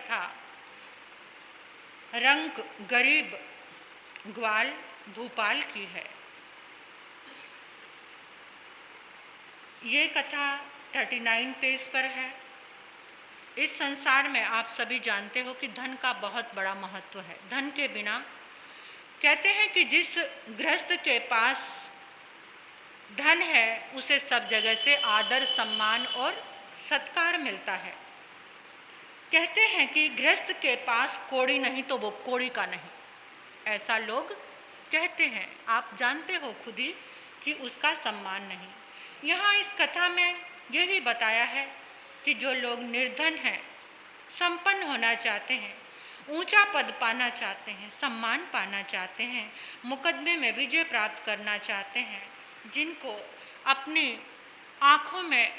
कथा रंग गरीब ग्वाल भोपाल की है। ये कथा 39 पेज पर है। इस संसार में आप सभी जानते हो कि धन का बहुत बड़ा महत्व है। धन के बिना कहते हैं कि जिस गृहस्थ के पास धन है उसे सब जगह से आदर सम्मान और सत्कार मिलता है। कहते हैं कि गृहस्थ के पास कौड़ी नहीं तो वो कौड़ी का नहीं, ऐसा लोग कहते हैं। आप जानते हो खुद ही कि उसका सम्मान नहीं। यहाँ इस कथा में यह भी बताया है कि जो लोग निर्धन हैं, संपन्न होना चाहते हैं, ऊंचा पद पाना चाहते हैं, सम्मान पाना चाहते हैं, मुकदमे में विजय प्राप्त करना चाहते हैं, जिनको अपनी आँखों में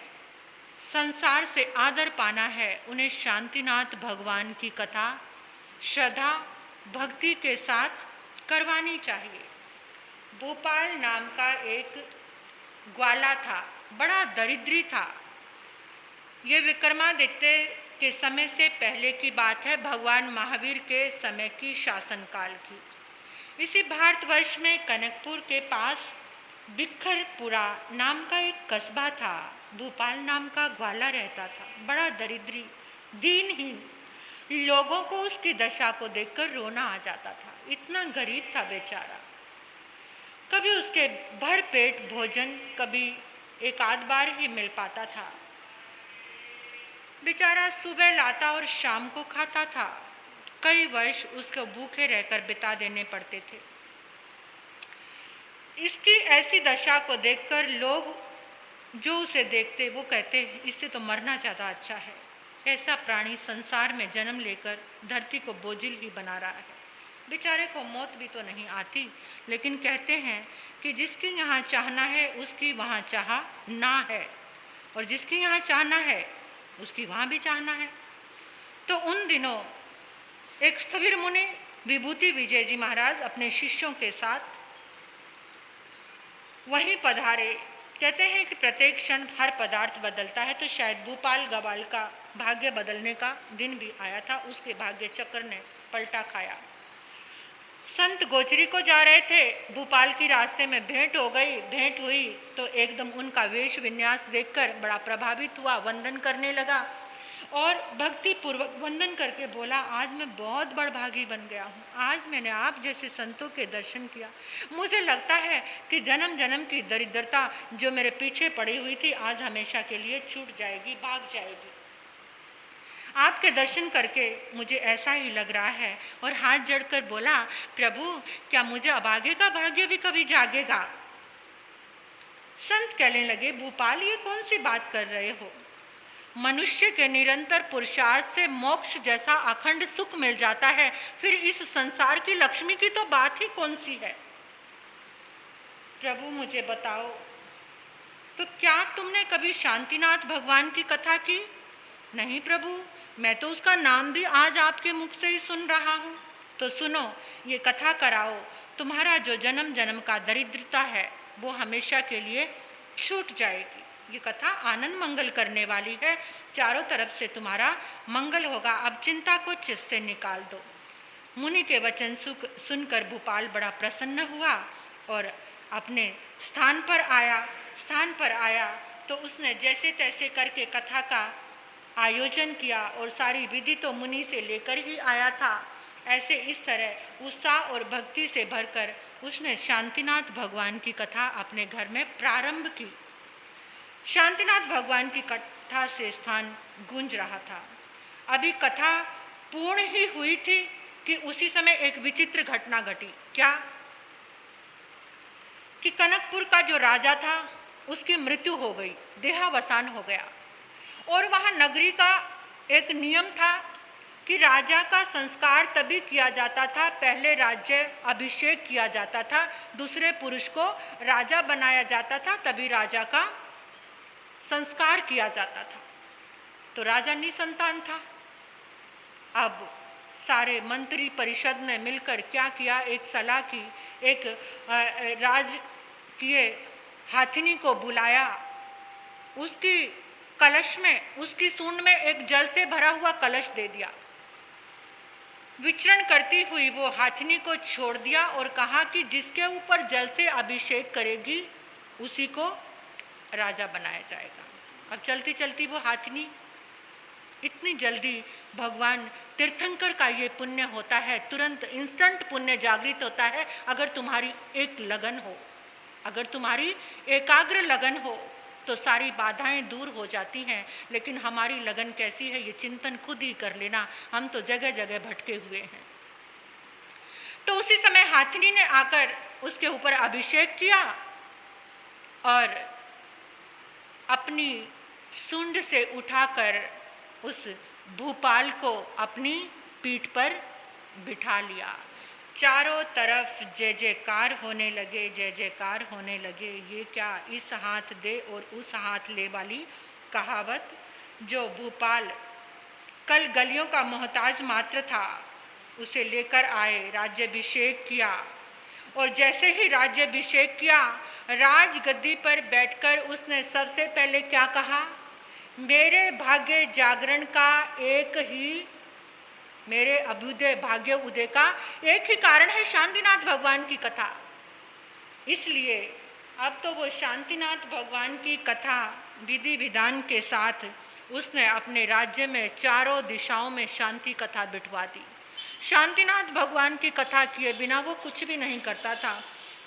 संसार से आदर पाना है, उन्हें शांतिनाथ भगवान की कथा श्रद्धा भक्ति के साथ करवानी चाहिए। भोपाल नाम का एक ग्वाला था, बड़ा दरिद्री था। ये विक्रमादित्य के समय से पहले की बात है, भगवान महावीर के समय की शासनकाल की। इसी भारतवर्ष में कनकपुर के पास बिखरपुरा नाम का एक कस्बा था। भोपाल नाम का ग्वाला रहता था, बड़ा दरिद्री, दीनहीन। लोगों को उसकी दशा को देखकर रोना आ जाता था, इतना गरीब था बेचारा। कभी उसके भर पेट भोजन कभी एक आध बार ही मिल पाता था। बेचारा सुबह लाता और शाम को खाता था। कई वर्ष उसको भूखे रहकर बिता देने पड़ते थे। इसकी ऐसी दशा को देखकर लोग जो उसे देखते वो कहते इससे तो मरना ज़्यादा अच्छा है। ऐसा प्राणी संसार में जन्म लेकर धरती को बोझिल ही बना रहा है। बेचारे को मौत भी तो नहीं आती, लेकिन कहते हैं कि जिसकी यहाँ चाहना है उसकी वहाँ चाह ना है, और जिसकी यहाँ चाहना है उसकी वहाँ भी चाहना है। तो उन दिनों एक स्थविर मुनि विभूति विजय जी महाराज अपने शिष्यों के साथ वहीं पधारे। कहते हैं कि प्रत्येक क्षण हर पदार्थ बदलता है, तो शायद भोपाल ग्वाल का भाग्य बदलने का दिन भी आया था। उसके भाग्य चक्र ने पलटा खाया। संत गोचरी को जा रहे थे, भोपाल की रास्ते में भेंट हुई तो एकदम उनका वेश विन्यास देखकर बड़ा प्रभावित हुआ, वंदन करने लगा और भक्ति पूर्वक वंदन करके बोला, आज मैं बहुत बड़भागी बन गया हूँ। आज मैंने आप जैसे संतों के दर्शन किया। मुझे लगता है कि जन्म जन्म की दरिद्रता जो मेरे पीछे पड़ी हुई थी आज हमेशा के लिए छूट जाएगी, भाग जाएगी। आपके दर्शन करके मुझे ऐसा ही लग रहा है। और हाथ जोड़कर बोला, प्रभु क्या मुझे अभागे का भाग्य भी कभी जागेगा? संत कहने लगे, भोपाल ये कौन सी बात कर रहे हो? मनुष्य के निरंतर पुरुषार्थ से मोक्ष जैसा अखंड सुख मिल जाता है, फिर इस संसार की लक्ष्मी की तो बात ही कौन सी है? प्रभु मुझे बताओ, तो क्या तुमने कभी शांतिनाथ भगवान की कथा की? नहीं प्रभु, मैं तो उसका नाम भी आज आपके मुख से ही सुन रहा हूँ। तो सुनो, ये कथा कराओ, तुम्हारा जो जन्म जन्म का दरिद्रता है वो हमेशा के लिए छूट जाएगी। ये कथा आनंद मंगल करने वाली है, चारों तरफ से तुम्हारा मंगल होगा। अब चिंता को चित्त से निकाल दो। मुनि के वचन सुनकर भोपाल बड़ा प्रसन्न हुआ और अपने स्थान पर आया तो उसने जैसे तैसे करके कथा का आयोजन किया और सारी विधि तो मुनि से लेकर ही आया था। ऐसे इस तरह उत्साह और भक्ति से भरकर उसने शांतिनाथ भगवान की कथा अपने घर में प्रारंभ की। शांतिनाथ भगवान की कथा से स्थान गूंज रहा था। अभी कथा पूर्ण ही हुई थी कि उसी समय एक विचित्र घटना घटी। क्या कि कनकपुर का जो राजा था उसकी मृत्यु हो गई, देहावसान हो गया। और वहाँ नगरी का एक नियम था कि राजा का संस्कार तभी किया जाता था, पहले राज्य अभिषेक किया जाता था, दूसरे पुरुष को राजा बनाया जाता था, तभी राजा का संस्कार किया जाता था। तो राजा निसंतान था। अब सारे मंत्री परिषद ने मिलकर क्या किया, एक सलाह की, एक राजकीय हाथिनी को बुलाया, उसकी कलश में, उसकी सूंड में एक जल से भरा हुआ कलश दे दिया विचरण करती हुई वो हाथिनी को छोड़ दिया और कहा कि जिसके ऊपर जल से अभिषेक करेगी उसी को राजा बनाया जाएगा। अब चलती चलती वो हाथिनी, इतनी जल्दी भगवान तीर्थंकर का ये पुण्य होता है, तुरंत इंस्टेंट पुण्य जागृत होता है अगर तुम्हारी एक लगन हो, अगर तुम्हारी एकाग्र लगन हो तो सारी बाधाएं दूर हो जाती हैं। लेकिन हमारी लगन कैसी है ये चिंतन खुद ही कर लेना, हम तो जगह जगह भटके हुए हैं। तो उसी समय हाथिनी ने आकर उसके ऊपर अभिषेक किया और अपनी सूंड से उठाकर उस भूपाल को अपनी पीठ पर बिठा लिया। चारों तरफ जय जयकार होने लगे, जय जयकार होने लगे। ये क्या, इस हाथ दे और उस हाथ ले वाली कहावत। जो भूपाल कल गलियों का मोहताज मात्र था उसे लेकर आए, राज्याभिषेक किया और जैसे ही राज्याभिषेक किया, राजगद्दी पर बैठकर उसने सबसे पहले क्या कहा, मेरे भाग्य जागरण का एक ही, मेरे अभ्युदय भाग्य उदय का एक ही कारण है, शांतिनाथ भगवान की कथा। इसलिए अब तो वो शांतिनाथ भगवान की कथा विधि विधान के साथ उसने अपने राज्य में चारों दिशाओं में शांति कथा बिठवा दी। शांतिनाथ भगवान की कथा किए बिना वो कुछ भी नहीं करता था।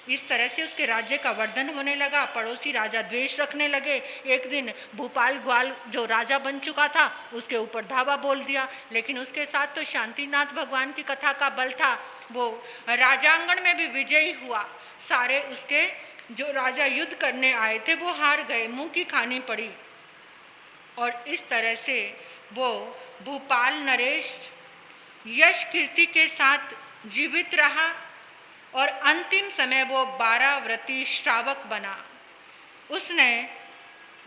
इस तरह से उसके राज्य का वर्धन होने लगा। पड़ोसी राजा द्वेष रखने लगे। एक दिन भूपाल ग्वाल जो राजा बन चुका था उसके ऊपर धावा बोल दिया, लेकिन उसके साथ तो शांतिनाथ भगवान की कथा का बल था। वो राजांगण में भी विजयी हुआ। सारे उसके जो राजा युद्ध करने आए थे वो हार गए, मुंह की खानी पड़ी। और इस तरह से वो भूपाल नरेश यश कीर्ति के साथ जीवित रहा और अंतिम समय वो 12 व्रती श्रावक बना। उसने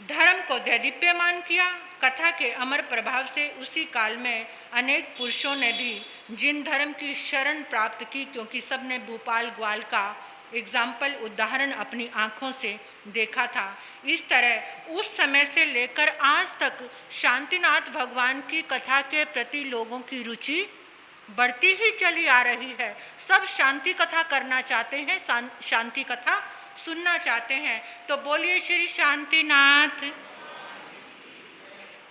धर्म को दैदीप्यमान किया। कथा के अमर प्रभाव से उसी काल में अनेक पुरुषों ने भी जिन धर्म की शरण प्राप्त की, क्योंकि सब ने भूपाल ग्वाल का एग्जाम्पल उदाहरण अपनी आँखों से देखा था। इस तरह उस समय से लेकर आज तक शांतिनाथ भगवान की कथा के प्रति लोगों की रुचि बढ़ती ही चली आ रही है। सब शांति कथा करना चाहते हैं, शांति कथा सुनना चाहते हैं। तो बोलिए श्री शांतिनाथ।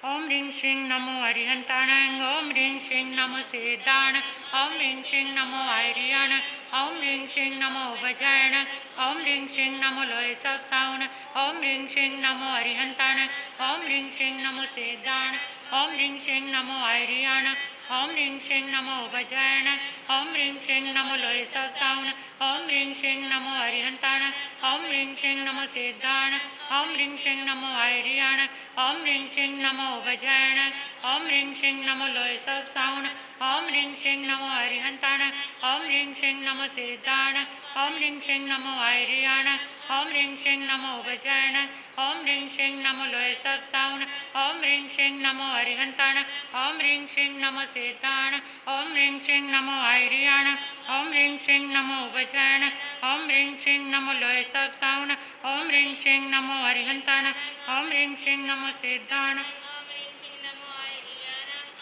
ओम ह्रीं श्रीं नमो अरिहंताण, ओम ह्रीं श्रीं नमो सेदाण, ओम ह्रीं श्रीं नमो आर्याण, ओम ह्रीं श्रीं नमो भजायण, ओम ह्रीं श्रीं नमो लोय सब साउन, ओम ह्रीं श्रीं नमो अरिहंताण, ओम ह्रीं श्रीं नमो सेदाण, ओम ह्रीं श्रीं नमो आर्याण, ओम ह्रीं श्रीं नमो भजायण, ओम ह्रीं श्रीं नमो लोय सब साउन, ओम ह्रीं श्रीं नमो अरिहंताण, ओम ह्रीं श्रीं नमो सेदाण, ओम ह्रीं श्रीं नमो आर्याण, ओम ह्रीं श्रीं नमो भजायण, ओम ह्रीं श्रीं नमो लोय सब साउन, ओम ह्रीं श्रीं नमो अरिहंताण, ओम ह्रीं श्रीं नमो सेदाण, ओम ह्रीं श्रीं नमो आर्याण, ओम ह्रीं श्रीं नमो भजायण, ओम ह्रीं श्रीं नमो लोय सब साउन, ओम ह्रीं श्रीं नमो अरिहंताण, ओम ह्रीं श्रीं नमो सेदाण, ओम ह्रीं श्रीं नमो आर्याण, ओम ह्रीं श्रीं नमो भजायण, ओम ह्रीं श्रीं नमो लोय सब साउन, ओम ह्रीं श्रीं नमो अरिहंताण, ओम ह्रीं श्रीं नमो सेदाण,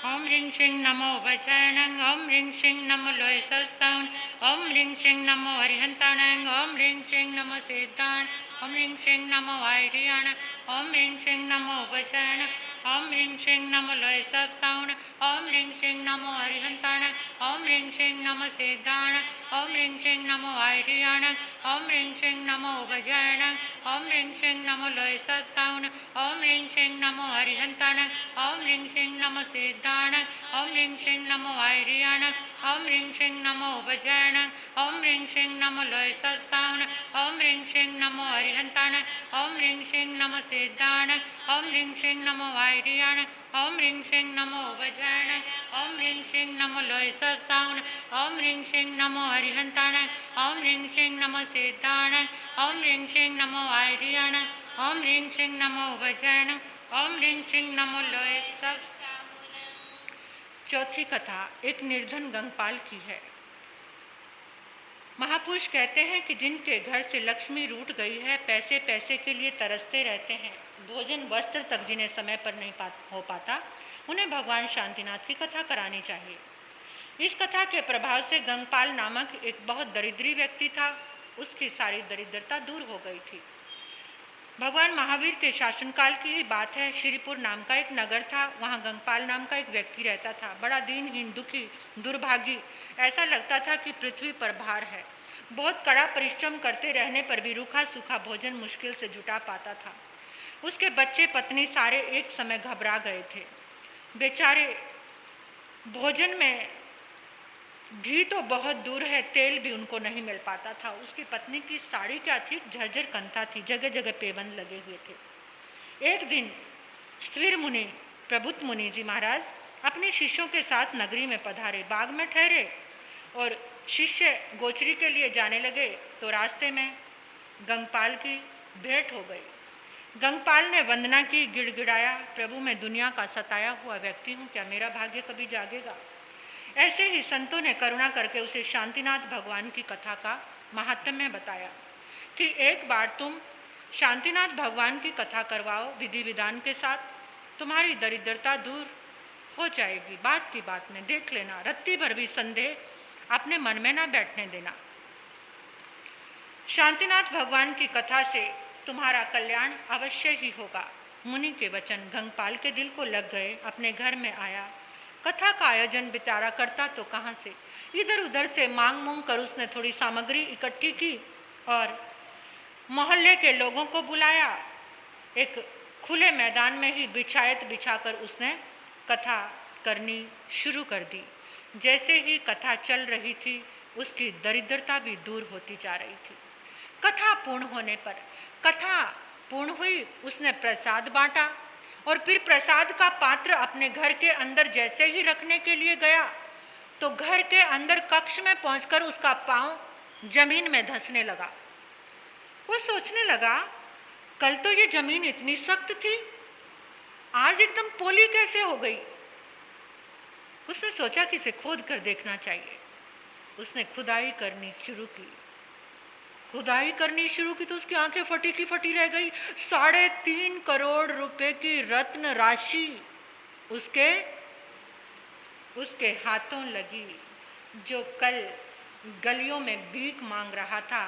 ओम ह्रीं श्रीं नमो भजायण, ओम ह्रीं श्रीं नमो लोय सब साउन, ओम ह्रीं श्रीं नमो अरिहंताण, ओम ह्रीं श्रीं नमो सेदाण, ओम ह्रीं श्रीं नमो आर्याण, ओम ह्रीं श्रीं नमो भजायण, ओम ह्रीं श्रीं नमो लोय सब साउन, ओम ह्रीं श्रीं नमो अरिहंताण, ओम ह्रीं श्रीं नमो सेदाण, ओम ह्रीं श्रीं नमो आर्याण, ओम ह्रीं श्रीं नमो भजायण, ओम ह्रीं श्रीं नमो लोय सब साउन, ओम ह्रीं श्रीं नमो अरिहंताण, ओम ह्रीं श्रीं नमो सेदाण, ओम ह्रीं श्रीं नमो आर्याण, ओम ह्रीं श्रीं नमो भजायण, ओम ह्रीं श्रीं नमो लोय सब साउन, ओम ह्रीं श्रीं नमो अरिहंताण, ओम ह्रीं श्रीं नमो सेदाण, ओम ह्रीं श्रीं नमो आर्याण, ओम ह्रीं श्रीं नमो भजायण, ओम ह्रीं श्रीं नमो लोय सब साउन, ओम ह्रीं श्रीं नमो अरिहंताण, ओम ह्रीं श्रीं नमो सेदाण, ओम ह्रीं श्रीं नमो आर्याण, ओम ह्रीं श्रीं नमो भजायण, ओम ह्रीं श्रीं नमो लोय सब। चौथी कथा एक निर्धन गंगपाल की है। महापुरुष कहते हैं कि जिनके घर से लक्ष्मी रूठ गई है, पैसे पैसे के लिए तरसते रहते हैं, भोजन वस्त्र तक जिन्हें समय पर नहीं हो पाता, उन्हें भगवान शांतिनाथ की कथा करानी चाहिए। इस कथा के प्रभाव से गंगपाल नामक एक बहुत दरिद्री व्यक्ति था, उसकी सारी दरिद्रता दूर हो गई थी। भगवान महावीर के शासनकाल की ही बात है। श्रीपुर नाम का एक नगर था, वहाँ गंगपाल नाम का एक व्यक्ति रहता था। बड़ा दीनहीन, दुखी, दुर्भागी, ऐसा लगता था कि पृथ्वी पर भार है। बहुत कड़ा परिश्रम करते रहने पर भी रूखा सूखा भोजन मुश्किल से जुटा पाता था। उसके बच्चे पत्नी सारे एक समय घबरा गए थे। बेचारे भोजन में घी तो बहुत दूर है, तेल भी उनको नहीं मिल पाता था। उसकी पत्नी की साड़ी क्या थी, झरझर कंथा थी, जगह जगह पेबंद लगे हुए थे। एक दिन स्थिर मुनि प्रबुद्ध मुनि जी महाराज अपने शिष्यों के साथ नगरी में पधारे, बाग में ठहरे और शिष्य गोचरी के लिए जाने लगे तो रास्ते में गंगपाल की भेंट हो गई। गंगपाल ने वंदना की, गिड़गिड़ाया, प्रभु मैं दुनिया का सताया हुआ व्यक्ति हूँ, क्या मेरा भाग्य कभी जागेगा। ऐसे ही संतों ने करुणा करके उसे शांतिनाथ भगवान की कथा का महात्म्य बताया कि एक बार तुम शांतिनाथ भगवान की कथा करवाओ विधि विधान के साथ, तुम्हारी दरिद्रता दूर हो जाएगी। बात की बात में देख लेना, रत्ती भर भी संदेह अपने मन में ना बैठने देना। शांतिनाथ भगवान की कथा से तुम्हारा कल्याण अवश्य ही होगा। मुनि के वचन गंगपाल के दिल को लग गए। अपने घर में आया, कथा का आयोजन बेचारा करता तो कहाँ से, इधर उधर से मांग मूंग कर उसने थोड़ी सामग्री इकट्ठी की और मोहल्ले के लोगों को बुलाया। एक खुले मैदान में ही बिछायत बिछाकर उसने कथा करनी शुरू कर दी। जैसे ही कथा चल रही थी, उसकी दरिद्रता भी दूर होती जा रही थी। कथा पूर्ण होने पर, कथा पूर्ण हुई, उसने प्रसाद बांटा और फिर प्रसाद का पात्र अपने घर के अंदर जैसे ही रखने के लिए गया तो घर के अंदर कक्ष में पहुंचकर उसका पांव जमीन में धंसने लगा। वो सोचने लगा, कल तो ये जमीन इतनी सख्त थी, आज एकदम पोली कैसे हो गई। उसने सोचा कि इसे खोद कर देखना चाहिए। उसने खुदाई करनी शुरू की। खुदाई करनी शुरू की तो उसकी आंखें फटी की फटी रह गई। 3.5 करोड़ रुपए की रत्न राशि उसके हाथों लगी। जो कल गलियों में भीख मांग रहा था,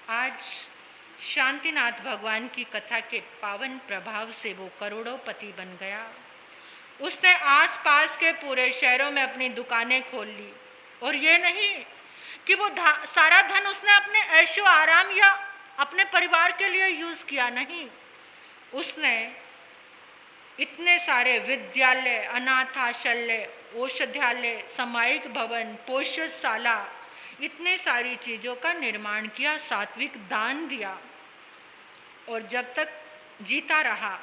आज शांतिनाथ भगवान की कथा के पावन प्रभाव से वो करोड़ोंपति बन गया। उसने आसपास के पूरे शहरों में अपनी दुकानें खोल ली और ये नहीं कि वो सारा धन उसने अपने ऐशो आराम या अपने परिवार के लिए यूज किया, नहीं, उसने इतने सारे विद्यालय, अनाथालय, औषधालय, सामायिक भवन, पोषशाला, इतने सारी चीज़ों का निर्माण किया, सात्विक दान दिया। और जब तक जीता रहा,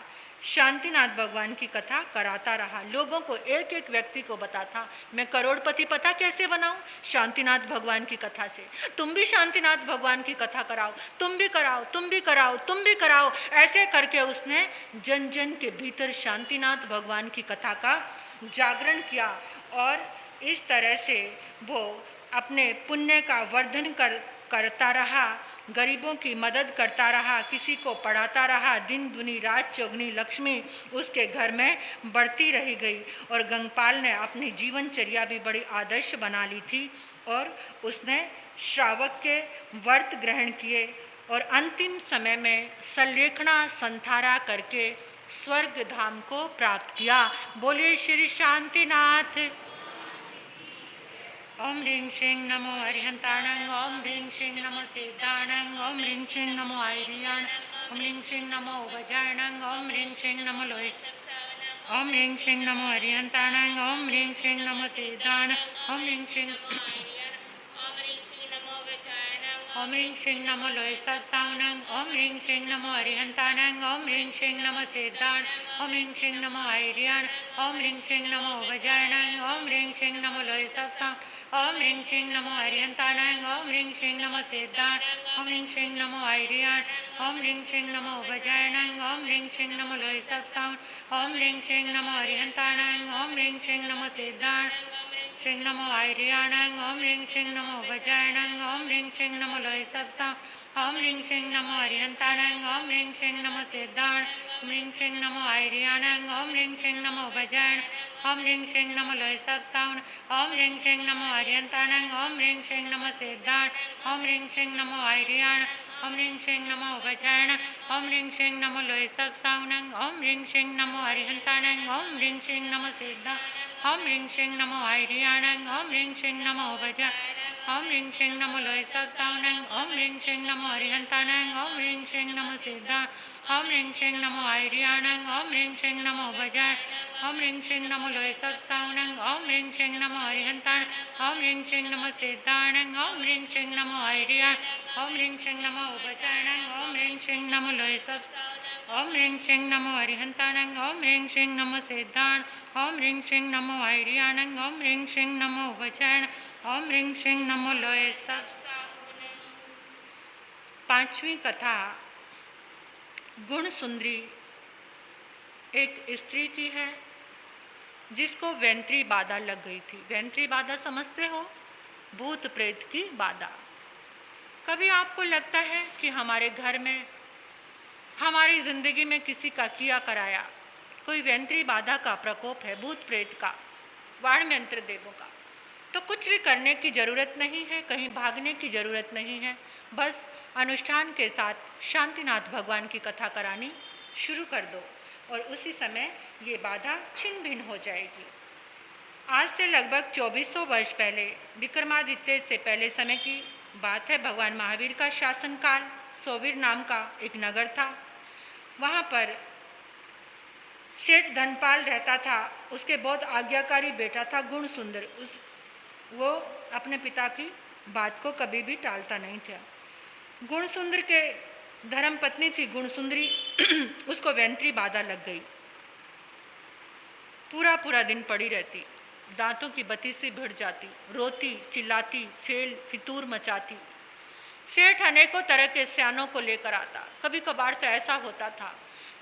शांतिनाथ भगवान की कथा कराता रहा। लोगों को, एक एक व्यक्ति को बताता, मैं करोड़पति पता कैसे बनाऊं, शांतिनाथ भगवान की कथा से। तुम भी शांतिनाथ भगवान की कथा कराओ, तुम भी कराओ, तुम भी कराओ, तुम भी कराओ। ऐसे करके उसने जन जन के भीतर शांतिनाथ भगवान की कथा का जागरण किया और इस तरह से वो अपने पुण्य का वर्धन करता रहा, गरीबों की मदद करता रहा, किसी को पढ़ाता रहा। दिन दुनी रात चौगनी लक्ष्मी उसके घर में बढ़ती रही गई। और गंगपाल ने अपनी जीवनचर्या भी बड़ी आदर्श बना ली थी और उसने श्रावक के व्रत ग्रहण किए और अंतिम समय में सल्लेखना संथारा करके स्वर्ग धाम को प्राप्त किया। बोलिए श्री शांतिनाथ। ओम ह्रीं श्रीं नमो अरिहंताणं, ओम ह्रीं श्रीं नमो सिद्धाणं, ओम ह्रीं श्रीं नमो आयर्याण, ओम ह्रीं श्रीं नमो वज्राणं, ओम ह्रीं श्रीं नमो लोहे, ओम ह्रीं श्रीं नमो अरिहंताणं, ओम ह्रीं श्रीं नमो सिद्धाणं, ओम ह्रीं श्रीं ओम ह्रीं श्रीं नमो लोहे सत्सावनं, ओम ह्रीं श्रीं नमो अरिहंताणं, ओम ह्रीं श्रीं नमो सिद्धाणं, ओम ह्रीं श्रीं नमो आयर्याण, ओम ह्रीं श्रीं नमो वज्राणं, ओम ह्रीं श्रीं नमो लोहे सत्सावनं, ओम ह्रीं श्रीं नमो अरिहंताणं, ओम ह्रीं श्रीं नमो सिद्धाणं, ओम ह्रीं श्रीं नमो आयर्याण, ओम ह्रीं श्रीं नमो वज्राणं, ओम ह्रीं श्रीं नमो लोहे सत्सावनं, ओम ह्रीं श्रीं नमो अरिहंताणं, ओम ह्रीं श्रीं नमो सिद्धाणं, श्रीं नमो आयर्याणं, ओम ह्रीं श्रीं नमो वज्राणं, ओम ह्रीं श्रीं नमो लोहे सत्सावनं, ओम ह्रीं श्रीं नमो अरिहंताणं, ओम ह्रीं श्रीं नमो सिद्धाणं, ओम ह्रीं श्रीं नमो आयरियाणं ओम ह्रीं श्रीं नमो भजन ओम ह्रीं श्रीं नमो लोय सब साउन ओम ह्रीं श्रीं नमो आर्यंताणं ओम ह्रीं श्रीं नमो सिद्धाण ओम ह्रीं श्रीं नमो आयरियाण ओम ह्रीं श्रीं नमो भजन ओम ह्रीं श्रीं नमो लोय सब साउनं ओम ह्रीं श्रीं नमो आर्यंताणं ओम ह्रीं श्रीं नमो सिद्धाण ओम ह्रीं श्रीं नमो आयरियाणं ओम ह्रीं श्रीं नमो भजन ओम ह्रीं श्रीं नमो लोय सब साउनं ओम ह्रीं श्रीं नमो आर्यंताणं ओम ह्रीं श्रीं नमो सिद्धाण ओम ह्रीं श्रीं नमो आयरियाणं ओम ह्रीं श्रीं नमो भजन ओम ह्रीं श्रीं नमो लोय सब साउनं ओम ह्रीं श्रीं नमो आर्यंताणं ओम ह्रीं श्रीं नमो सिद्धाणं ओम ह्रीं श्रीं नमो आयरियाणं ओम ह्रीं श्रीं नमो भजन ओम ह्रीं श्रीं नमो लोय सब ओम ह्रीं श्रीं नमो आर्यंताणं ओम ह्रीं श्रीं नमो सिद्धाणं ओम ह्रीं श्रीं नमो आयरियाणं ओम ह्रीं श्रीं नमो भजन ओम ह्रीं श्रीं नमो लोय सब। पांचवी कथा गुण सुंदरी एक स्त्री की है जिसको वैंत्री बाधा लग गई थी। वैंत्री बाधा समझते हो? भूत प्रेत की बाधा। कभी आपको लगता है कि हमारे घर में, हमारी ज़िंदगी में किसी का किया कराया कोई वैंत्री बाधा का प्रकोप है, भूत प्रेत का, वाण यंत्र देवों का, तो कुछ भी करने की ज़रूरत नहीं है, कहीं भागने की ज़रूरत नहीं है। बस अनुष्ठान के साथ शांतिनाथ भगवान की कथा करानी शुरू कर दो और उसी समय ये बाधा छिन्न भिन्न हो जाएगी। आज से लगभग 2400 वर्ष पहले, विक्रमादित्य से पहले समय की बात है। भगवान महावीर का शासनकाल, सोवीर नाम का एक नगर था। वहाँ पर सेठ धनपाल रहता था। उसके बहुत आज्ञाकारी बेटा था गुण सुंदर। वो अपने पिता की बात को कभी भी टालता नहीं था। गुण सुंदर के धर्म पत्नी थी गुण सुंदरी उसको वैंत्री बाधा लग गई। पूरा दिन पड़ी रहती, दांतों की बत्ती से भिड़ जाती, रोती, चिल्लाती, फेल फितूर मचाती। सेठ अनेकों तरह के स्यानों को लेकर आता। कभी कभार तो ऐसा होता था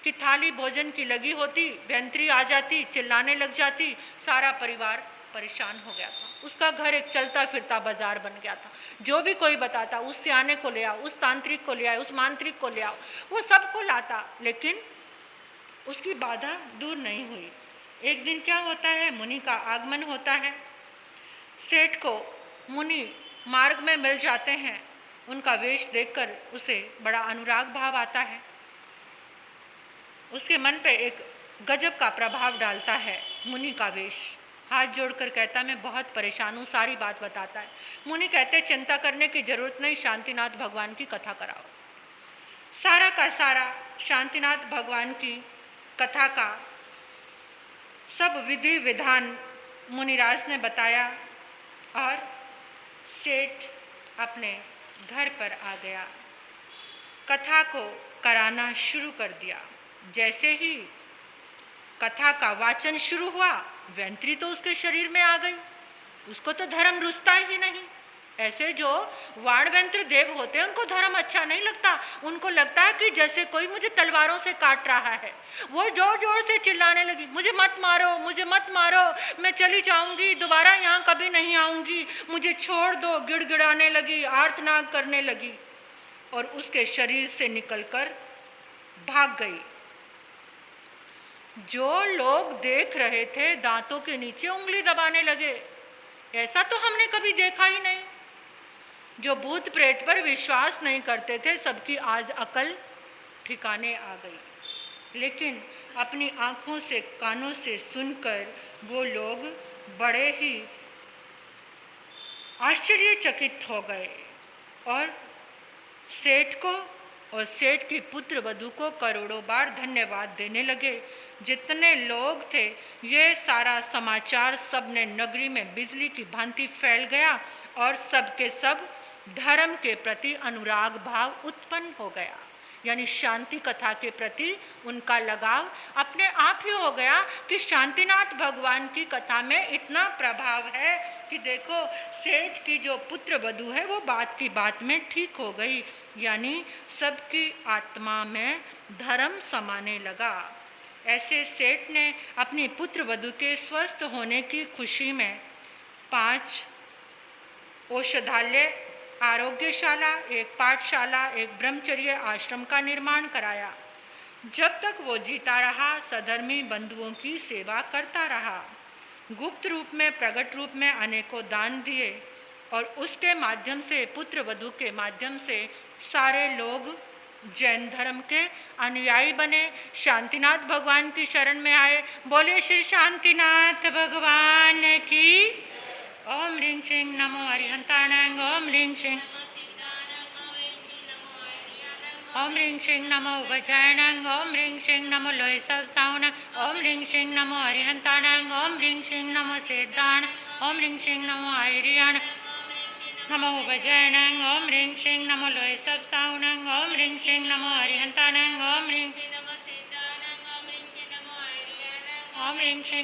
कि थाली भोजन की लगी होती, वैंत्री आ जाती, चिल्लाने लग जाती, सारा परिवार परेशान हो गया था। उसका घर एक चलता फिरता बाजार बन गया था। जो भी कोई बताता, उस स्याने को ले आओ, उस तांत्रिक को ले आओ, उस मांत्रिक को ले आओ, वो सबको लाता, लेकिन उसकी बाधा दूर नहीं हुई। एक दिन क्या होता है, मुनि का आगमन होता है। सेठ को मुनि मार्ग में मिल जाते हैं। उनका वेश देखकर उसे बड़ा अनुराग भाव आता है। उसके मन पे एक गजब का प्रभाव डालता है मुनि का वेश। हाथ जोड़कर कहता मैं बहुत परेशान हूँ, सारी बात बताता है। मुनि कहते चिंता करने की जरूरत नहीं, शांतिनाथ भगवान की कथा कराओ। सारा का सारा शांतिनाथ भगवान की कथा का सब विधि विधान मुनिराज ने बताया और सेठ अपने घर पर आ गया। कथा को कराना शुरू कर दिया। जैसे ही कथा का वाचन शुरू हुआ, वैंत्री तो उसके शरीर में आ गई। उसको तो धर्म रुचता ही नहीं। ऐसे जो वाणवंत्र देव होते हैं उनको धर्म अच्छा नहीं लगता। उनको लगता है कि जैसे कोई मुझे तलवारों से काट रहा है। वो जोर जोर से चिल्लाने लगी, मुझे मत मारो, मुझे मत मारो, मैं चली जाऊंगी, दोबारा यहाँ कभी नहीं आऊंगी, मुझे छोड़ दो। गिड़गिड़ाने लगी, आर्तनाद करने लगी और उसके शरीर से निकलकर भाग गई। जो लोग देख रहे थे दांतों के नीचे उंगली दबाने लगे। ऐसा तो हमने कभी देखा ही नहीं। जो भूत प्रेत पर विश्वास नहीं करते थे, सबकी आज अकल ठिकाने आ गई। लेकिन अपनी आँखों से कानों से सुनकर वो लोग बड़े ही आश्चर्यचकित हो गए और सेठ को और सेठ की पुत्र वधू को करोड़ों बार धन्यवाद देने लगे। जितने लोग थे, ये सारा समाचार सबने नगरी में बिजली की भांति फैल गया और सबके सब धर्म के प्रति अनुराग भाव उत्पन्न हो गया। यानी शांति कथा के प्रति उनका लगाव अपने आप ही हो गया कि शांतिनाथ भगवान की कथा में इतना प्रभाव है कि देखो सेठ की जो पुत्र वधू है वो बात की बात में ठीक हो गई। यानी सबकी आत्मा में धर्म समाने लगा। ऐसे सेठ ने अपनी पुत्र वधू के स्वस्थ होने की खुशी में 5 औषधालय, आरोग्यशाला, एक पाठशाला, एक ब्रह्मचर्य आश्रम का निर्माण कराया। जब तक वो जीता रहा, सधर्मी बंधुओं की सेवा करता रहा। गुप्त रूप में, प्रकट रूप में अनेकों दान दिए और उसके माध्यम से, पुत्र वधू के माध्यम से सारे लोग जैन धर्म के अनुयायी बने, शांतिनाथ भगवान की शरण में आए। बोले श्री शांतिनाथ भगवान की। ओम ह्रीं श्रीं नमो अरिहंताणं, ओम ह्रीं श्रीं, ओम ह्रीं श्रीं नमो वज्रायणं, ओम ह्रीं श्रीं नमो लोय सब साउन, ओम ह्रीं श्रीं नमो अरिहंताणं, ओम ह्रीं श्रीं नमो सेद्दान, ओम ह्रीं श्रीं नमो आयरियाण नमो वज्रायणं, ओम ह्रीं श्रीं नमो लोय सब साउन, ओम ह्रीं श्रीं नमो अरिहंताणं, ओम ह्रीं श्रीं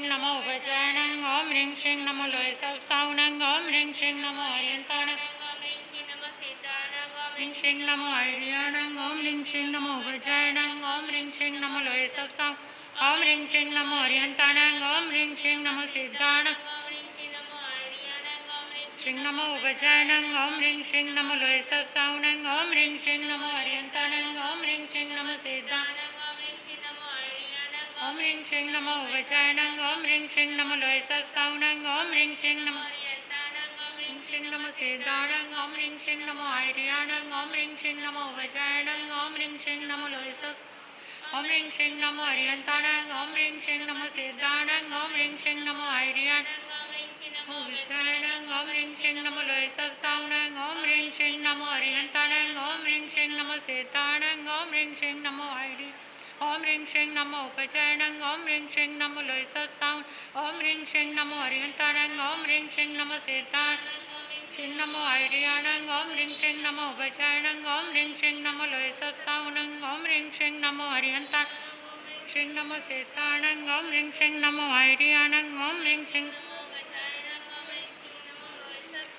नमो वज्रायणं, ओम ह्रीं श्रीं नमो लोय सब साउन, ओम ह्रीं श्रीं नमो अरिहंताणं, ह्रीं श्रीं नमो आयरियाणं, ओम ह्रीं श्रीं नमो वज्रायणं, ओम ह्रीं श्रीं नमो लोय सब साउन, ओम ह्रीं श्रीं नमो अरिहंताणं, ओम ह्रीं श्रीं नमो सिद्धाणं, श्रीं नमो वज्रायणं, ओम ह्रीं श्रीं नमो लोय सब साउन, ओम ह्रीं श्रीं नमो अरिहंताणं, ओम ह्रीं श्रीं नमो सिद्धाणं, ओम ह्रीं श्रीं नमो वज्रायणं, ओम ह्रीं श्रीं नमो लोय सब साउन, ओम ह्रीं श्रीं नमो नमो सिद्धाणं, ओम ह्रीं श्रीं नमो आयरियाणं, ओम ह्रीं श्रीं नमो वज्रायणं, ओम ह्रीं श्रीं नमो लोय सब, ओम ह्रीं श्रीं नमो अरिहंताणं, ओम ह्रीं श्रीं नमो सिद्धाणं, ओम ह्रीं श्रीं नमो आयरियाणं वज्रायणं, ओम ह्रीं श्रीं नमो लोय सब साउन, ओम ह्रीं श्रीं नमो अरिहंताणं, ओम ह्रीं श्रीं नमो सिद्धाणं, ओम ह्रीं श्रीं नमो आयरियाणं, ओम ह्रीं श्रीं नमो वज्रायणं, ओम ह्रीं श्रीं नमो लोय सब साउन, ओम ह्रीं श्रीं नमो अरिहंताणं, ओम ह्रीं श्रीं नमो सिद्धाणं, श्रीं नमो आयरियाणं, ओम ह्रीं श्रीं नमो वज्रायणं, ओम ह्रीं श्रीं नमो लोय सब साउन, ओम ह्रीं श्रीं नमो अरिहंताणं, श्रीं नमो सिद्धाणं, ओम ह्रीं श्रीं नमो आयरियाणं, ओम ह्रीं श्रीं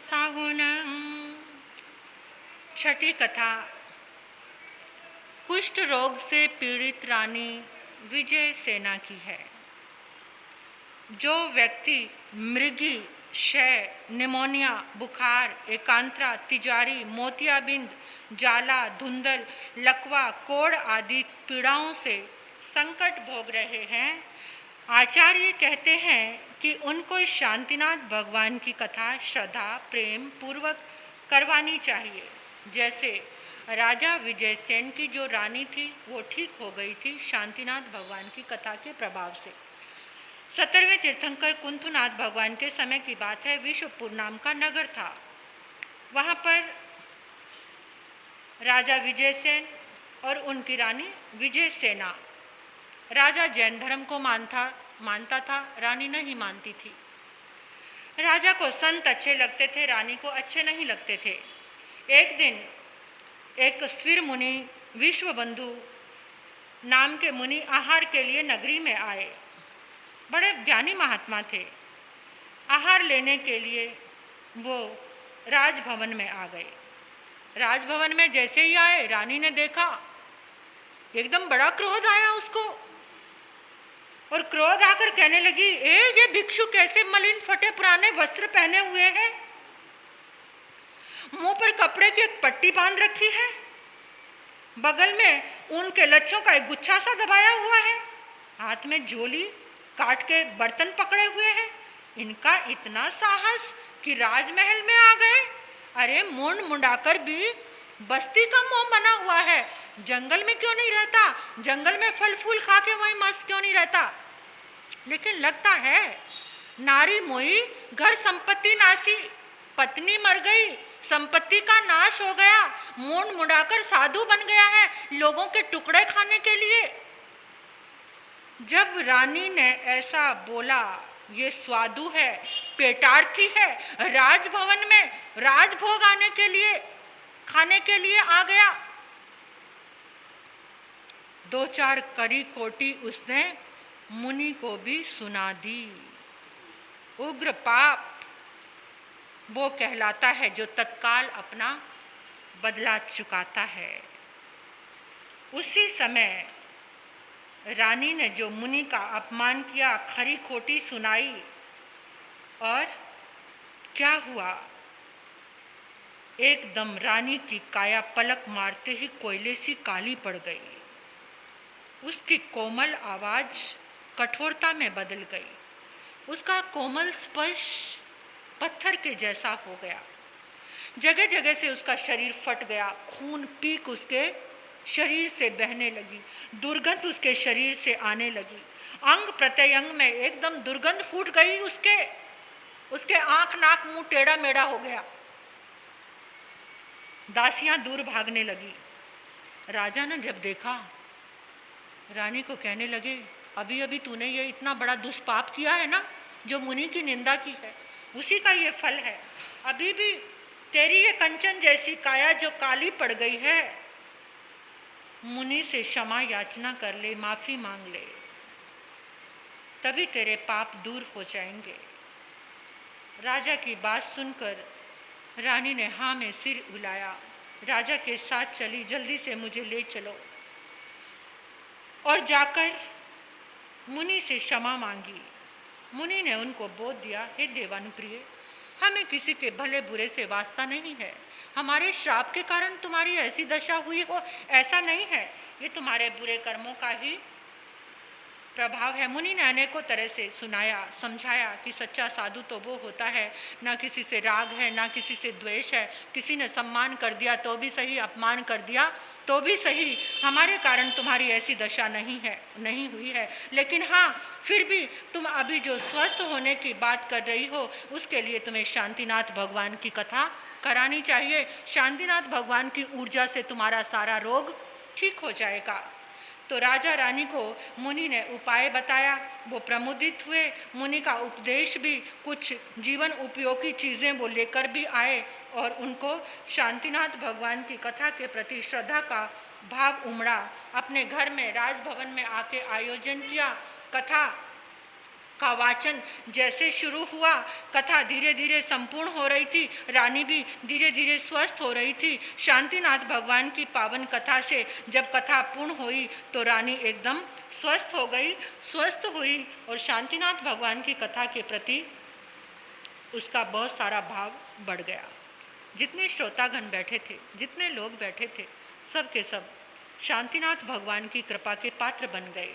साहुन। छठी कथा। कुष्ठ रोग से पीड़ित रानी विजय सेना की है। जो व्यक्ति मृगी, क्षय, निमोनिया, बुखार, एकांत्रा, तिजारी, मोतियाबिंद, जाला, धुंधल, लकवा, कोढ़ आदि पीड़ाओं से संकट भोग रहे हैं, आचार्य कहते हैं कि उनको शांतिनाथ भगवान की कथा श्रद्धा प्रेम पूर्वक करवानी चाहिए। जैसे राजा विजयसेन की जो रानी थी वो ठीक हो गई थी शांतिनाथ भगवान की कथा के प्रभाव से। 17वें तीर्थंकर कुंथुनाथ भगवान के समय की बात है। विश्वपुर नाम का नगर था। वहाँ पर राजा विजयसेन और उनकी रानी विजयसेना। राजा जैन धर्म को मानता था, रानी नहीं मानती थी। राजा को संत अच्छे लगते थे, रानी को अच्छे नहीं लगते थे। एक दिन एक स्थिर मुनि विश्वबंधु नाम के मुनि आहार के लिए नगरी में आए। बड़े ज्ञानी महात्मा थे। आहार लेने के लिए वो राजभवन में आ गए। राजभवन में जैसे ही आए, रानी ने देखा, एकदम बड़ा क्रोध आया उसको और क्रोध आकर कहने लगी, ये भिक्षु कैसे मलिन फटे पुराने वस्त्र पहने हुए हैं, मुंह पर कपड़े की एक पट्टी बांध रखी है, बगल में ऊन के लच्छों का एक गुच्छा सा दबाया हुआ है, हाथ में झोली काट के बर्तन पकड़े हुए हैं। इनका इतना साहस कि राजमहल में आ गए। अरे मुंड मुंडाकर भी बस्ती का मोह बना हुआ है, जंगल में क्यों नहीं रहता, जंगल में फल फूल खा के वहीं मस्त क्यों नहीं रहता। लेकिन लगता है नारी मोई घर संपत्ति नासी, पत्नी मर गई, संपत्ति का नाश हो गया, मुंड मुंडाकर साधु बन गया है लोगों के टुकड़े खाने के लिए। जब रानी ने ऐसा बोला, ये स्वादु है, पेटार्थी है, राजभवन में राजभोग आने के लिए खाने के लिए आ गया। 2-4 कड़ी कोटी उसने मुनि को भी सुना दी। उग्र पाप वो कहलाता है जो तत्काल अपना बदला चुकाता है। उसी समय रानी ने जो मुनि का अपमान किया, खरी खोटी सुनाई, और क्या हुआ, एकदम रानी की काया पलक मारते ही कोयले सी काली पड़ गई। उसकी कोमल आवाज़ कठोरता में बदल गई। उसका कोमल स्पर्श पत्थर के जैसा हो गया। जगह जगह से उसका शरीर फट गया, खून पीक उसके शरीर से बहने लगी, दुर्गंध उसके शरीर से आने लगी, अंग प्रत्यंग में एकदम दुर्गंध फूट गई। उसके आंख नाक मुंह टेढ़ा मेढ़ा हो गया। दासियां दूर भागने लगी। राजा ने जब देखा, रानी को कहने लगे, अभी अभी तूने ये इतना बड़ा दुष्पाप किया है ना, जो मुनि की निंदा की है, उसी का ये फल है। अभी भी तेरी ये कंचन जैसी काया जो काली पड़ गई है, मुनि से क्षमा याचना कर ले, माफ़ी मांग ले, तभी तेरे पाप दूर हो जाएंगे। राजा की बात सुनकर रानी ने हाँ में सिर हिलाया। राजा के साथ चली, जल्दी से मुझे ले चलो। और जाकर मुनि से क्षमा मांगी। मुनि ने उनको बोध दिया, हे देवानुप्रिय, हमें किसी के भले बुरे से वास्ता नहीं है। हमारे श्राप के कारण तुम्हारी ऐसी दशा हुई हो, ऐसा नहीं है। ये तुम्हारे बुरे कर्मों का ही प्रभाव है। मुनि ने अनेकों तरह से सुनाया, समझाया कि सच्चा साधु तो वो होता है, ना किसी से राग है, ना किसी से द्वेष है। किसी ने सम्मान कर दिया तो भी सही, अपमान कर दिया तो भी सही, हमारे कारण तुम्हारी ऐसी दशा नहीं हुई है। लेकिन हाँ, फिर भी तुम अभी जो स्वस्थ होने की बात कर रही हो, उसके लिए तुम्हें शांतिनाथ भगवान की कथा करानी चाहिए। शांतिनाथ भगवान की ऊर्जा से तुम्हारा सारा रोग ठीक हो जाएगा। तो राजा रानी को मुनि ने उपाय बताया। वो प्रमुदित हुए। मुनि का उपदेश भी, कुछ जीवन उपयोगी चीज़ें वो लेकर भी आए और उनको शांतिनाथ भगवान की कथा के प्रति श्रद्धा का भाव उमड़ा। अपने घर में, राजभवन में आके आयोजन किया। कथा का वाचन जैसे शुरू हुआ, कथा धीरे धीरे संपूर्ण हो रही थी। रानी भी धीरे धीरे स्वस्थ हो रही थी। शांतिनाथ भगवान की पावन कथा से जब कथा पूर्ण हुई तो रानी एकदम स्वस्थ हो गई, स्वस्थ हुई और शांतिनाथ भगवान की कथा के प्रति उसका बहुत सारा भाव बढ़ गया। जितने श्रोतागण बैठे थे, जितने लोग बैठे थे, सब के सब शांतिनाथ भगवान की कृपा के पात्र बन गए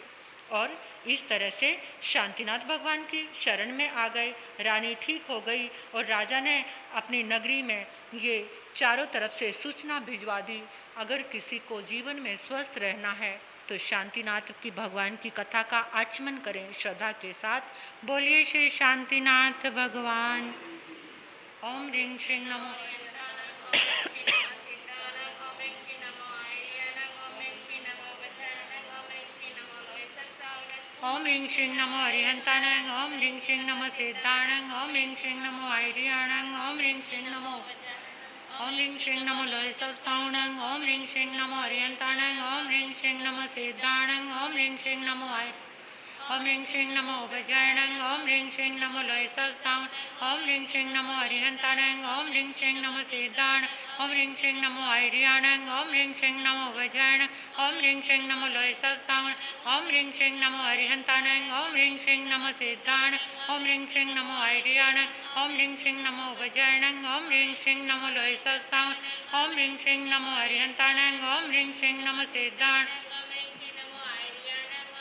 और इस तरह से शांतिनाथ भगवान की शरण में आ गए। रानी ठीक हो गई और राजा ने अपनी नगरी में ये चारों तरफ से सूचना भिजवा दी, अगर किसी को जीवन में स्वस्थ रहना है तो शांतिनाथ की भगवान की कथा का आचमन करें श्रद्धा के साथ। बोलिए श्री शांतिनाथ भगवान। ओम ह्रीं श्रीं नमो। ओम ह्रीं श्रीं नमो अरिहंताणं। ओम ह्रीं श्रीं नमो सिद्धाणं। ओम ह्रीं श्रीं नमो आयर्याणं। ओम ह्रीं श्रीं नमो। ओम ह्रीं श्रीं नमो लोय सब साउणं। ओम ह्रीं श्रीं नमो अरिहंताणं। ओम ह्रीं श्रीं नमो सिद्धाणं। ओम ह्रीं श्रीं नमो ओम ह्रीं श्रीं नमो उपजयणं। ओम ह्रीं श्रीं नमो लोय सब साउण। ओम ह्रीं श्रीं नमो अरिहंताणं। ओम ह्रीं श्रीं नमो सिद्धाणं। ओम ह्रीं श्रीं नमो आयर्याणं। ओम ह्रीं श्रीं नमो उपजयणं। ओम ह्रीं श्रीं नमो लोय सब साउण। ओम ह्रीं श्रीं नमो अरिहंताणं। ओम ह्रीं श्रीं नमो सिद्धाणं। ओम ह्रीं श्रीं नमो आयर्याणं। ओम ह्रीं श्रीं नमो उपजयणं। ओम ह्रीं श्रीं नमो लोय सब साउण। ओम ह्रीं श्रीं नमो अरिहंताणं। ओम ह्रीं श्रीं नमो सिद्धाणं।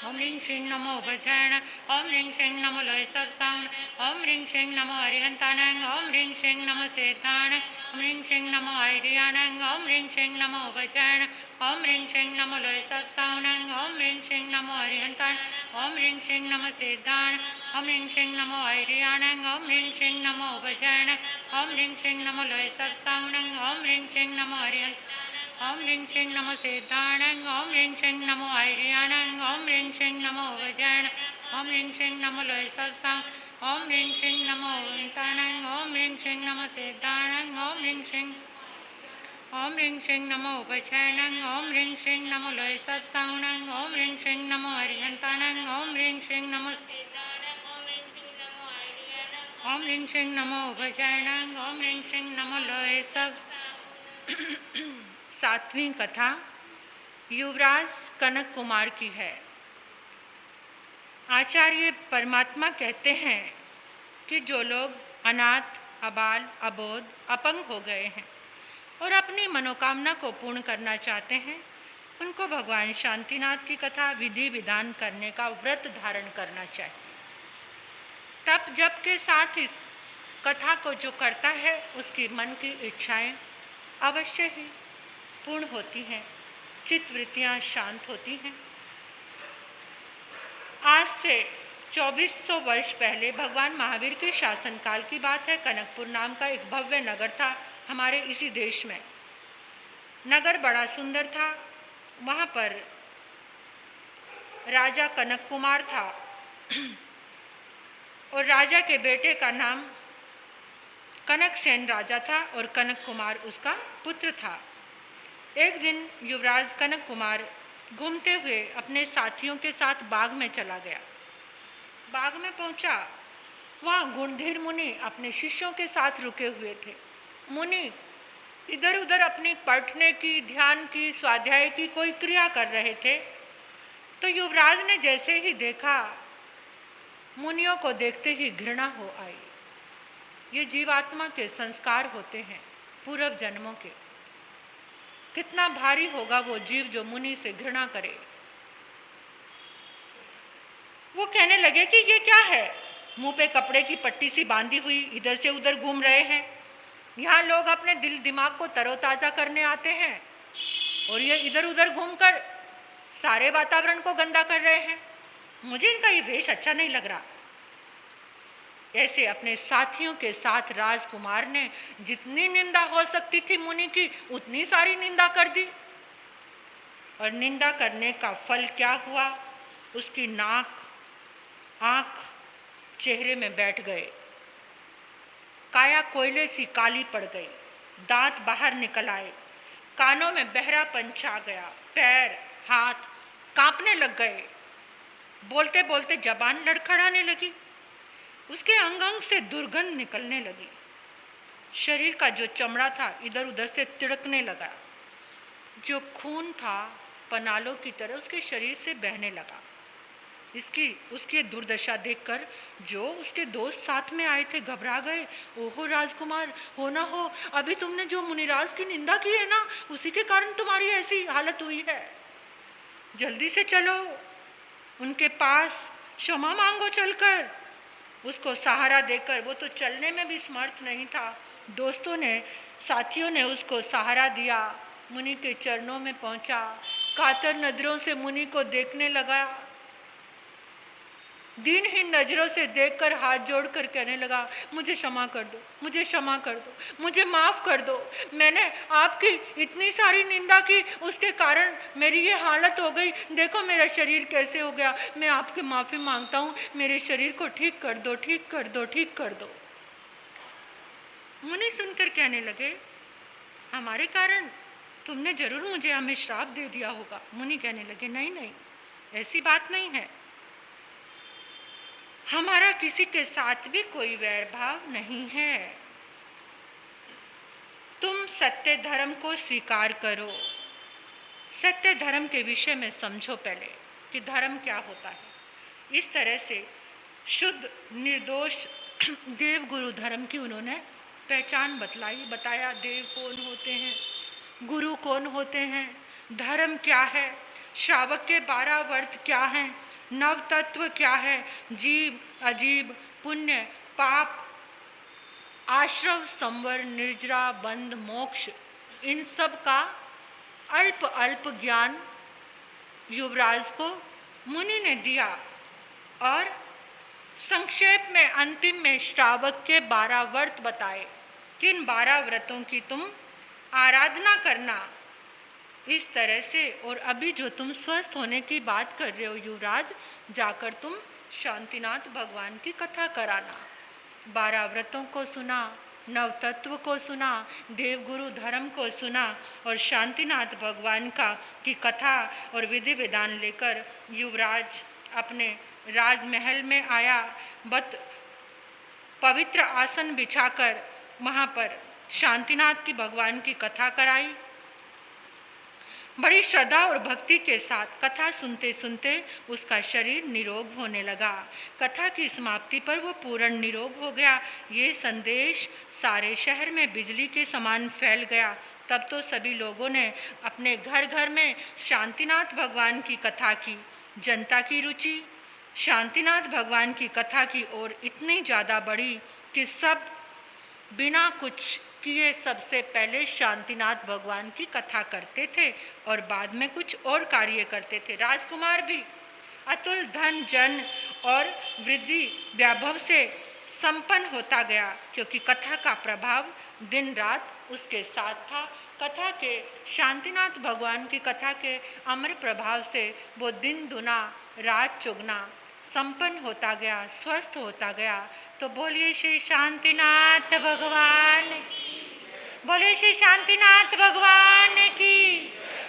ओम ह्रीं श्रीं नमो उपजयणं। ओम ह्रीं श्रीं नमो लोय सब साउण। ओम ह्रीं श्रीं नमो अरिहंताणं। ओम ह्रीं श्रीं नमो सिद्धाणं। ओम ह्रीं श्रीं नमो आयर्याणं। ओम ह्रीं श्रीं नमो उपजयणं। ओम ह्रीं श्रीं नमो लोय सब साउण। ओम ह्रीं श्रीं नमो अरिहंताणं। ओम ह्रीं श्रीं नमो सिद्धाणं। ओम ह्रीं श्रीं नमो आयर्याणं। ओम ह्रीं श्रीं नमो उपजयणं। ओम ह्रीं श्रीं नमो लोय सब साउण। ओम ह्रीं श्रीं नमो अरिहंताणं। ओम ह्रीं श्रीं नमो सिद्धाणं। ओम ह्रीं श्रीं नमो आयर्याणं। ओम ह्रीं श्रीं नमो उपजयणं। ओम ह्रीं श्रीं नमो लोय सब साउण। ओम ह्रीं श्रीं नमो अरिहंताणं। ओम ह्रीं श्रीं नमो सिद्धाणं। ओम ह्रीं श्रीं नमो उपजयणं। ओम ह्रीं श्रीं नमो लोय सब साउण। ओम ह्रीं श्रीं नमो अरिहंताणं। ओम ह्रीं श्रीं नमो सिद्धाणं। ओम ह्रीं श्रीं नमो उपजयणं। ओम ह्रीं श्रीं नमो लोय सब। सातवीं कथा युवराज कनक कुमार की है। आचार्य परमात्मा कहते हैं कि जो लोग अनाथ, अबाल, अबोध, अपंग हो गए हैं और अपनी मनोकामना को पूर्ण करना चाहते हैं, उनको भगवान शांतिनाथ की कथा विधि विधान करने का व्रत धारण करना चाहिए। तप जप के साथ इस कथा को जो करता है उसकी मन की इच्छाएं अवश्य ही पूर्ण होती हैं, चित्तवृत्तियां शांत होती हैं। आज से 2400 वर्ष पहले भगवान महावीर के शासनकाल की बात है। कनकपुर नाम का एक भव्य नगर था हमारे इसी देश में। नगर बड़ा सुंदर था। वहाँ पर राजा कनक कुमार था और राजा के बेटे का नाम कनकसेन राजा था और कनक कुमार उसका पुत्र था। एक दिन युवराज कनक कुमार घूमते हुए अपने साथियों के साथ बाग में चला गया। बाग में पहुंचा, वहाँ गुणधीर मुनि अपने शिष्यों के साथ रुके हुए थे। मुनि इधर उधर अपनी पढ़ने की, ध्यान की, स्वाध्याय की कोई क्रिया कर रहे थे। तो युवराज ने जैसे ही देखा, मुनियों को देखते ही घृणा हो आई। ये जीवात्मा के संस्कार होते हैं पूर्व जन्मों के। कितना भारी होगा वो जीव जो मुनि से घृणा करे। वो कहने लगे कि ये क्या है, मुंह पे कपड़े की पट्टी सी बांधी हुई इधर से उधर घूम रहे हैं। यहाँ लोग अपने दिल दिमाग को तरोताज़ा करने आते हैं और ये इधर उधर घूमकर सारे वातावरण को गंदा कर रहे हैं। मुझे इनका ये वेश अच्छा नहीं लग रहा। ऐसे अपने साथियों के साथ राजकुमार ने जितनी निंदा हो सकती थी मुनि की, उतनी सारी निंदा कर दी। और निंदा करने का फल क्या हुआ, उसकी नाक, आँख चेहरे में बैठ गए, काया कोयले सी काली पड़ गई, दांत बाहर निकल आए, कानों में बहरापन छा गया, पैर हाथ कांपने लग गए, बोलते बोलते जबान लड़खड़ाने लगी, उसके अंग अंग से दुर्गंध निकलने लगी, शरीर का जो चमड़ा था इधर उधर से तिड़कने लगा, जो खून था पनालों की तरह उसके शरीर से बहने लगा। उसकी दुर्दशा देखकर जो उसके दोस्त साथ में आए थे घबरा गए। ओहो राजकुमार, हो ना हो अभी तुमने जो मुनिराज की निंदा की है ना, उसी के कारण तुम्हारी ऐसी हालत हुई है। जल्दी से चलो उनके पास, क्षमा मांगो चलकर। उसको सहारा देकर, वो तो चलने में भी समर्थ नहीं था, दोस्तों ने, साथियों ने उसको सहारा दिया। मुनि के चरणों में पहुंचा, कातर नजरों से मुनि को देखने लगा, दीनहीन नजरों से देखकर हाथ जोड़कर कहने लगा, मुझे क्षमा कर दो, मुझे क्षमा कर दो, मुझे माफ़ कर दो। मैंने आपकी इतनी सारी निंदा की, उसके कारण मेरी ये हालत हो गई। देखो मेरा शरीर कैसे हो गया। मैं आपकी माफ़ी मांगता हूँ, मेरे शरीर को ठीक कर दो, ठीक कर दो, ठीक कर दो। मुनि सुनकर कहने लगे, हमारे कारण तुमने जरूर मुझे हमें श्राप दे दिया होगा। मुनि कहने लगे, नहीं नहीं, ऐसी बात नहीं है, हमारा किसी के साथ भी कोई वैर भाव नहीं है। तुम सत्य धर्म को स्वीकार करो। सत्य धर्म के विषय में समझो पहले कि धर्म क्या होता है। इस तरह से शुद्ध निर्दोष देव गुरु धर्म की उन्होंने पहचान बताया। देव कौन होते हैं, गुरु कौन होते हैं, धर्म क्या है, श्रावक के 12 व्रत क्या हैं, नव तत्व क्या है, जीव अजीब, पुण्य पाप, आश्रव संवर, निर्जरा बंध मोक्ष, इन सब का अल्प अल्प ज्ञान युवराज को मुनि ने दिया। और संक्षेप में अंतिम में श्रावक के 12 व्रत बताए कि इन 12 व्रतों की तुम आराधना करना इस तरह से। और अभी जो तुम स्वस्थ होने की बात कर रहे हो युवराज, जाकर तुम शांतिनाथ भगवान की कथा कराना। 12 व्रतों को सुना, नव तत्व को सुना, देवगुरु धर्म को सुना और शांतिनाथ भगवान की कथा और विधि विधान लेकर युवराज अपने राजमहल में आया। पवित्र आसन बिछाकर वहाँ पर शांतिनाथ की भगवान की कथा कराई। बड़ी श्रद्धा और भक्ति के साथ कथा सुनते सुनते उसका शरीर निरोग होने लगा। कथा की समाप्ति पर वो पूर्ण निरोग हो गया। ये संदेश सारे शहर में बिजली के समान फैल गया। तब तो सभी लोगों ने अपने घर घर में शांतिनाथ भगवान की कथा की। जनता की रुचि शांतिनाथ भगवान की कथा की ओर इतनी ज़्यादा बढ़ी कि सब बिना कुछ किए सबसे पहले शांतिनाथ भगवान की कथा करते थे और बाद में कुछ और कार्य करते थे। राजकुमार भी अतुल धन जन और वृद्धि वैभव से संपन्न होता गया, क्योंकि कथा का प्रभाव दिन रात उसके साथ था। कथा के शांतिनाथ भगवान की कथा के अमर प्रभाव से वो दिन दुना रात चौगुना संपन्न होता गया, स्वस्थ होता गया। तो बोलिए श्री शांतिनाथ भगवान, बोलिए श्री शांतिनाथ भगवान की,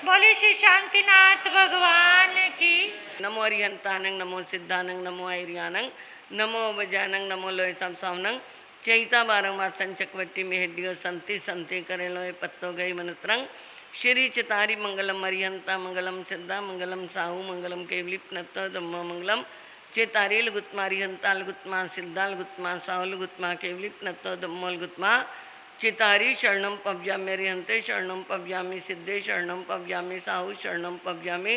बोलिए श्री शांतिनाथ भगवान की। नमो अरिहंतानंग, नमो सिद्धानंग, नमो आयरियानंग, नमो बजानंग, नमो लोय संसावनंग, चैता बारंबार संचकवट्टी में हेडियो संति संति करे लोय पत्तो गई मनुत्रंग, श्री चितारी मंगलम अरिहंता मंगलम सिद्धा मंगलम साहू मंगलम केवलिप नत्तो धम्मो मंगलम, चेतारी लुगुत्मा अरिहंता लुगुत्मा सिद्धा लुगुत्मा साहू लुगुत्मा केवलिप नत्तो धम्मो लुगुत्मा, चितारी शरणम पब्जामि अरिहंते शरणम पब्जामि सिद्धे शरणम पब्जामि साहू शरणम पब्जामि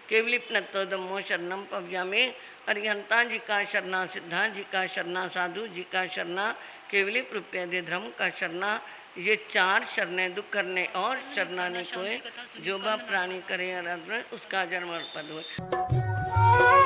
केवलिप नत्तो धम्मो शरणम पब्जामि, अरिहंता जी का शरणा सिद्धा जी का शरणा साधु जी का शरणा केवलिप रुपये धर्म का शरणा। ये चार शरणें दुख करने और शरणाने को जो बा प्राणी करे आराधना उसका जन्म पद हो।